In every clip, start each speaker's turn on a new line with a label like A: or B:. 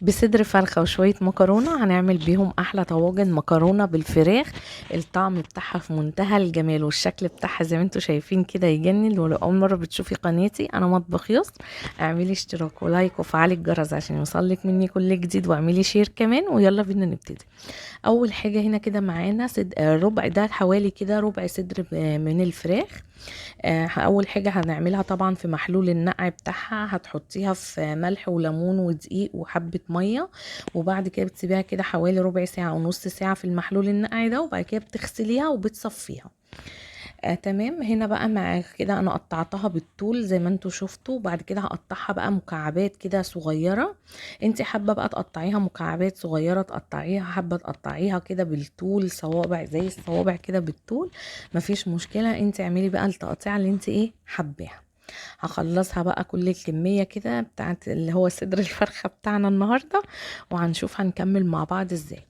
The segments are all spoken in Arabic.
A: بصدر فرخة وشوية مكرونة هنعمل بيهم احلى طواجن مكرونة بالفراخ. الطعم بتاعها في منتهى الجمال والشكل بتاعها زي ما انتوا شايفين كده يجنن. ولو اول مرة بتشوفي قناتي انا مطبخ يسر، اعملي اشتراك ولايك وفعلي الجرس عشان يوصلك مني كل جديد، واعملي شير كمان. ويلا بينا نبتدي. اول حاجة هنا كده معانا ربع، ده حوالي كده ربع صدر من الفراخ. اول حاجه هنعملها طبعا في محلول النقع بتاعها، هتحطيها في ملح وليمون ودقيق وحبه ميه، وبعد كده بتسيبيها كده حوالي ربع ساعه او نص ساعه في المحلول النقع ده، وبعد كده بتغسليها وبتصفيها. تمام. هنا بقى مع كده انا قطعتها بالطول زي ما انتوا شفتوا، وبعد كده هقطعها بقى مكعبات كده صغيره. انت حابه بقى تقطعيها مكعبات صغيره تقطعيها، حابه تقطعيها كده بالطول صوابع زي الصوابع كده بالطول، مفيش مشكله. انت اعملي بقى التقطيع اللي انت ايه حباها. هخلصها بقى كل الكميه كده بتاعت اللي هو صدر الفرخه بتاعنا النهارده، وهنشوف هنكمل مع بعض ازاي.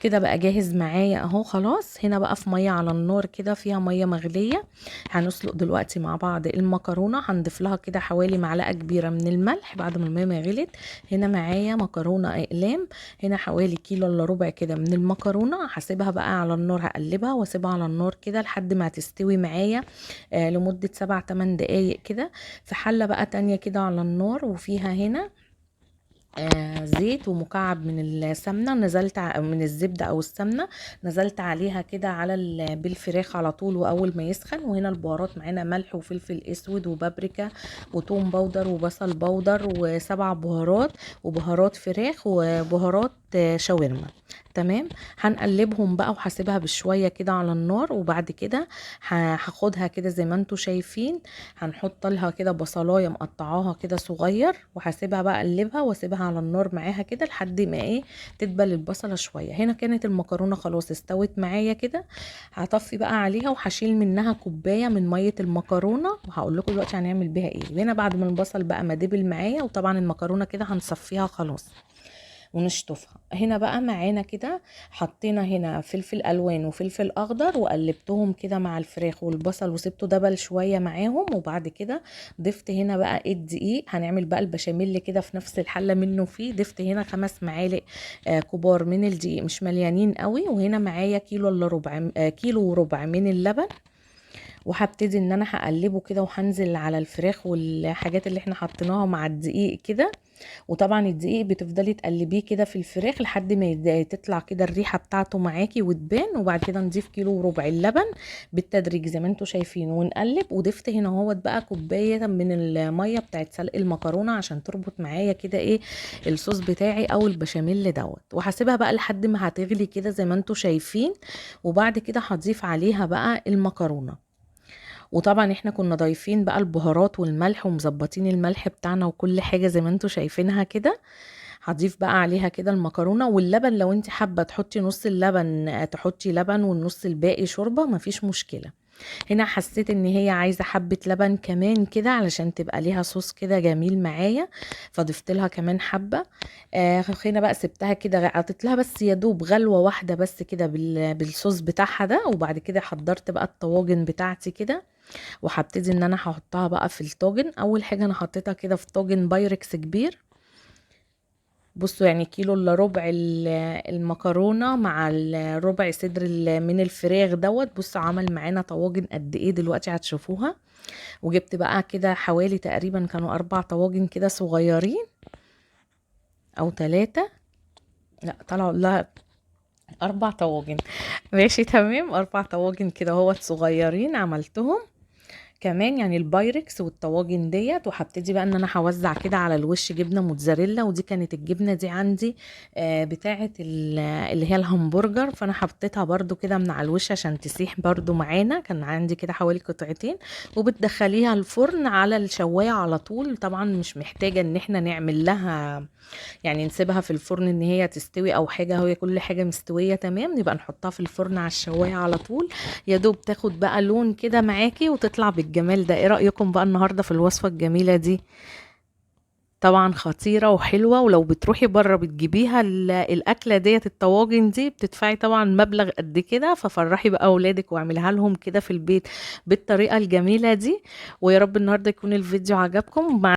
A: كده بقى جاهز معايا اهو خلاص. هنا بقى في ميه على النار كده فيها ميه مغليه، هنسلق دلوقتي مع بعض المكرونه. هنضيف لها كده حوالي معلقه كبيره من الملح بعد ما الميه ما غلت. هنا معايا مكرونه اقلام، هنا حوالي كيلو الا ربع كده من المكرونه. هسيبها بقى على النار، هقلبها واسيبها على النار كده لحد ما تستوي معايا لمده 7-8 دقايق كده. في حله بقى تانية كده على النار وفيها هنا زيت ومكعب من السمنه، نزلت من الزبده او السمنه، نزلت عليها كده على بالفراخ على طول واول ما يسخن. وهنا البهارات معانا ملح وفلفل اسود وبابريكا وتوم باودر وبصل باودر وسبع بهارات وبهارات فراخ وبهارات شاورما. تمام. هنقلبهم بقى وهسيبها بشويه كده على النار، وبعد كده هاخدها كده زي ما انتوا شايفين. هنحط لها كده بصلايه مقطعاها كده صغير، وهسيبها بقى اقلبها واسيبها على النار معاها كده لحد ما ايه تدبل البصله شويه. هنا كانت المكرونه خلاص استوت معايا كده. هطفي بقى عليها وهشيل منها كوبايه من ميه المكرونه، وهقول لكم دلوقتي هنعمل بيها ايه. هنا بعد ما البصل بقى ما دبل معايا، وطبعا المكرونه كده هنصفيها خلاص ونشطفها. هنا بقى معانا كده حطينا هنا فلفل الوان وفلفل اخضر، وقلبتهم كده مع الفراخ والبصل وسبته دبل شويه معاهم. وبعد كده ضفت هنا بقى الدقيق، هنعمل بقى البشاميل كده في نفس الحله منه فيه. ضفت هنا 5 معالق كبار من الدقيق مش مليانين قوي. وهنا معايا كيلو الا ربع كيلو وربع من اللبن، وهبتدي ان انا هقلبه كده وهنزل على الفراخ والحاجات اللي احنا حطيناها مع الدقيق كده. وطبعا الدقيق بتفضلي تقلبيه كده في الفراخ لحد ما تطلع كده الريحه بتاعته معاكي وتبان. وبعد كده نضيف كيلو وربع اللبن بالتدريج زي ما انتوا شايفين ونقلب. وضفت هنا اهوت بقى كوبايه من الميه بتاعت سلق المكرونه عشان تربط معايا كده ايه الصوص بتاعي او البشاميل دوت. وهسيبها بقى لحد ما هتغلي كده زي ما انتوا شايفين. وبعد كده هضيف عليها بقى المكرونه. وطبعا احنا كنا ضايفين بقى البهارات والملح ومظبطين الملح بتاعنا وكل حاجة زي ما انتوا شايفينها كده. هضيف بقى عليها كده المكرونة واللبن. لو انت حابة تحطي نص اللبن تحطي لبن، والنص الباقي شوربة مفيش مشكلة. هنا حسيت ان هي عايزة حبة لبن كمان كده علشان تبقى ليها صوص كده جميل معايا، فضفت لها كمان حبة. هنا بقى سبتها كده، عطيت لها بس يا دوب غلوة واحدة بس كده بالصوص بتاعها ده. وبعد كده حضرت بقى الطواجن بتاعتي كده، وهبتدي ان انا هحطها بقى في الطاجن. اول حاجه انا حطيتها كده في طاجن بايركس كبير. بصوا يعني كيلو الا ربع المكرونه مع الربع صدر من الفراخ دوت. بصوا عمل معانا طواجن قد ايه دلوقتي هتشوفوها. وجبت بقى كده حوالي تقريبا كانوا 4 طواجن كده صغيرين او 3، لا طلعوا لا 4 طواجن. ماشي تمام، 4 طواجن كده هو صغيرين عملتهم كمان يعني البايركس والطواجن ديت. وهبتدي بقى ان انا هوزع كده على الوش جبنه موتزاريلا. ودي كانت الجبنه دي عندي بتاعه اللي هي الهمبرجر، فانا حطيتها برده كده من على الوش عشان تسيح برده معانا. كان عندي كده حوالي قطعتين، وبتدخليها الفرن على الشوايه على طول. طبعا مش محتاجه ان احنا نعمل لها يعني نسيبها في الفرن ان هي تستوي او حاجه، هي كل حاجه مستويه تمام نبقى نحطها في الفرن على الشوايه على طول. يا دوب تاخد بقى لون كده معاكي وتطلع بالجمال ده. ايه رايكم بقى النهارده في الوصفه الجميله دي؟ طبعا خطيره وحلوه. ولو بتروحي بره بتجيبيها الاكله ديت الطواجن دي بتدفعي طبعا مبلغ قد كده، ففرحي بقى اولادك واعملها لهم كده في البيت بالطريقه الجميله دي. ويا رب النهارده يكون الفيديو عجبكم.